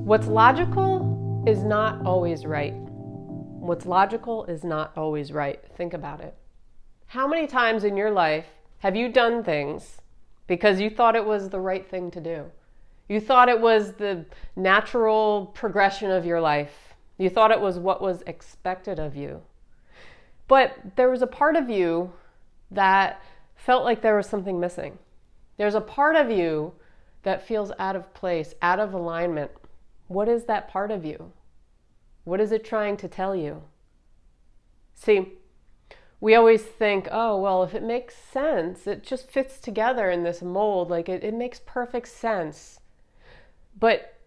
What's logical is not always right. What's logical is not always right. Think about it. How many times in your life have you done things because you thought it was the right thing to do? You thought it was the natural progression of your life. You thought it was what was expected of you. But there was a part of you that felt like there was something missing. There's a part of you that feels out of place, out of alignment. What is that part of you? What is it trying to tell you? See, we always think, oh, well, if it makes sense, it just fits together in this mold, like it makes perfect sense. But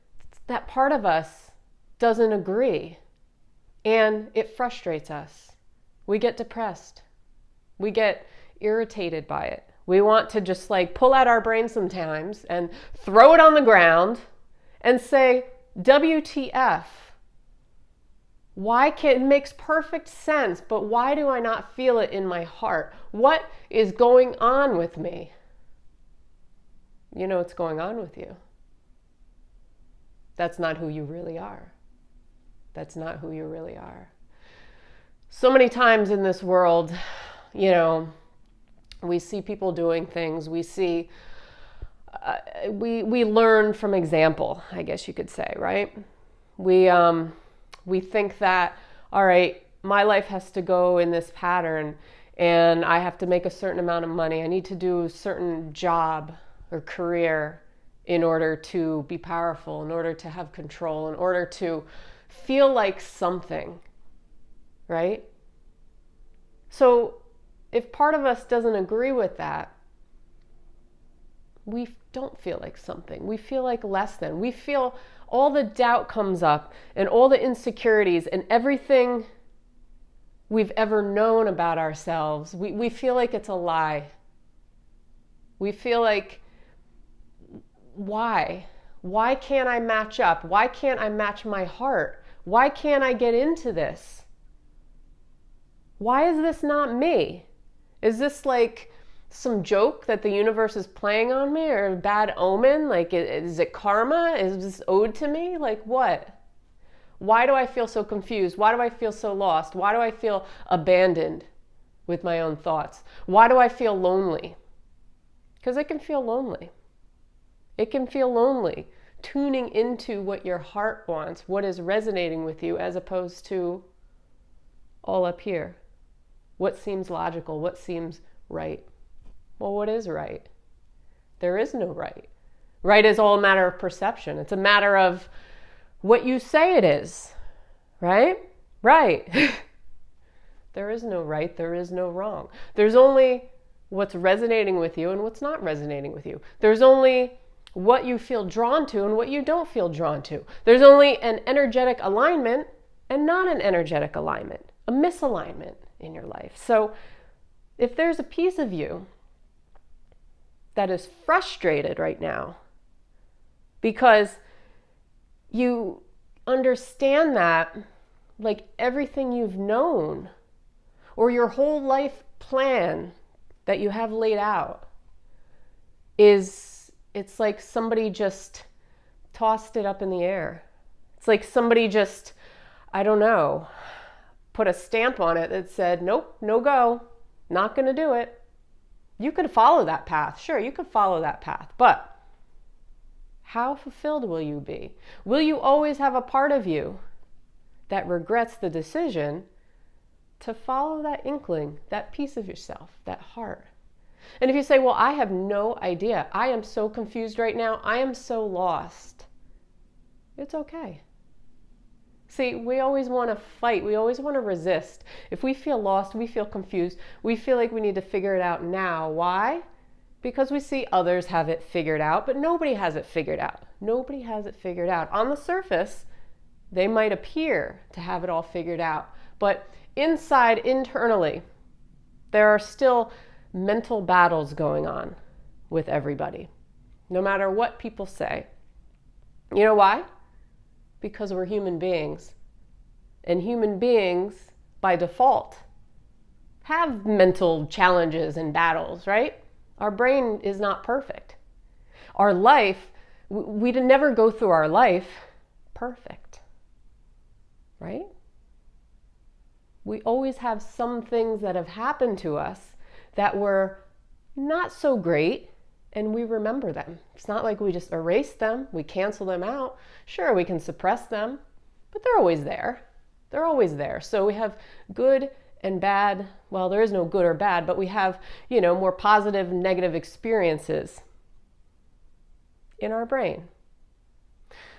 that part of us doesn't agree, and it frustrates us. We get depressed. We get irritated by it. We want to just pull out our brain sometimes and throw it on the ground and say, WTF? It makes perfect sense, but why do I not feel it in my heart? What is going on with me? You know what's going on with you. That's not who you really are. That's not who you really are. So many times in this world, we see people doing things. We see, we learn from example, I guess you could say, right? We think that, all right, my life has to go in this pattern and I have to make a certain amount of money. I need to do a certain job or career in order to be powerful, in order to have control, in order to feel like something, right? So if part of us doesn't agree with that, we don't feel like something. We feel like less than. We feel all the doubt comes up and all the insecurities and everything we've ever known about ourselves. We feel like it's a lie. We feel like, why? Why can't I match up? Why can't I match my heart? Why can't I get into this? Why is this not me? Is this like some joke that the universe is playing on me, or a bad omen? Is it karma? Is this owed to me? What? Why do I feel so confused? Why do I feel so lost? Why do I feel abandoned with my own thoughts? Why do I feel lonely? Because it can feel lonely. It can feel lonely tuning into what your heart wants, what is resonating with you, as opposed to all up here. What seems logical? What seems right? Well, what is right? There is no right. Right is all a matter of perception. It's a matter of what you say it is, right? Right. There is no right. There is no wrong. There's only what's resonating with you and what's not resonating with you. There's only what you feel drawn to and what you don't feel drawn to. There's only an energetic alignment and not an energetic alignment, a misalignment in your life. So if there's a piece of you that is frustrated right now because you understand that everything you've known or your whole life plan that you have laid out it's like somebody just tossed it up in the air. It's like somebody just, I don't know, put a stamp on it that said, nope, no go, not going to do it. You could follow that path. Sure, you could follow that path. But how fulfilled will you be? Will you always have a part of you that regrets the decision to follow that inkling, that piece of yourself, that heart? And if you say, well, I have no idea. I am so confused right now. I am so lost. It's okay. See, we always want to fight. We always want to resist. If we feel lost, we feel confused, we feel like we need to figure it out now. Why? Because we see others have it figured out, but nobody has it figured out. Nobody has it figured out. On the surface, they might appear to have it all figured out, but inside, internally, there are still mental battles going on with everybody, no matter what people say. You know why? Because we're human beings. And human beings, by default, have mental challenges and battles, right? Our brain is not perfect. Our life, we never go through our life perfect, right? We always have some things that have happened to us that were not so great, and we remember them. It's not like we just erase them, we cancel them out. Sure, we can suppress them, but they're always there. They're always there. So we have good and bad. Well, there is no good or bad, but we have, more positive, negative experiences in our brain.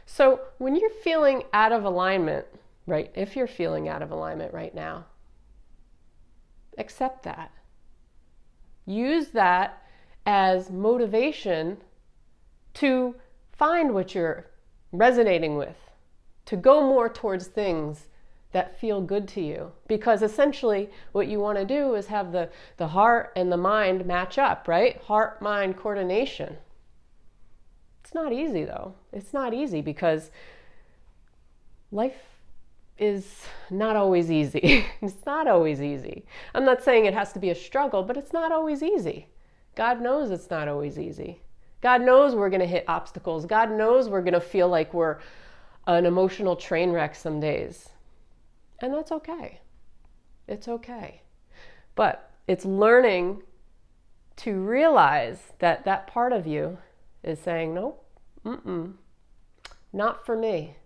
So when you're feeling out of alignment, right? If you're feeling out of alignment right now, accept that. Use that as motivation to find what you're resonating with, to go more towards things that feel good to you. Because essentially what you want to do is have the heart and the mind match up, right? Heart-mind coordination. It's not easy though. It's not easy because life is not always easy. It's not always easy. I'm not saying it has to be a struggle, but it's not always easy. God knows it's not always easy. God knows we're going to hit obstacles. God knows we're going to feel like we're an emotional train wreck some days. And that's okay. It's okay. But it's learning to realize that that part of you is saying, nope, not for me.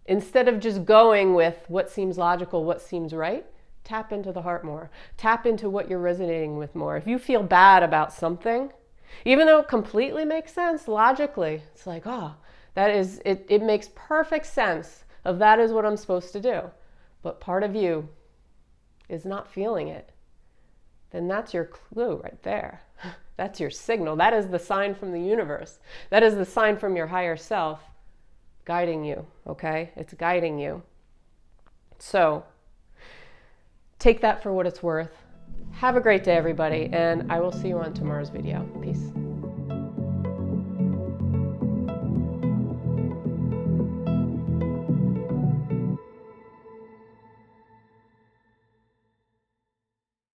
Instead of just going with what seems logical, what seems right, tap into the heart more. Tap into what you're resonating with more. If you feel bad about something, even though it completely makes sense logically, it's like, it makes perfect sense of that is what I'm supposed to do. But part of you is not feeling it. Then that's your clue right there. That's your signal. That is the sign from the universe. That is the sign from your higher self guiding you, okay? It's guiding you. So take that for what it's worth. Have a great day, everybody, and I will see you on tomorrow's video. Peace.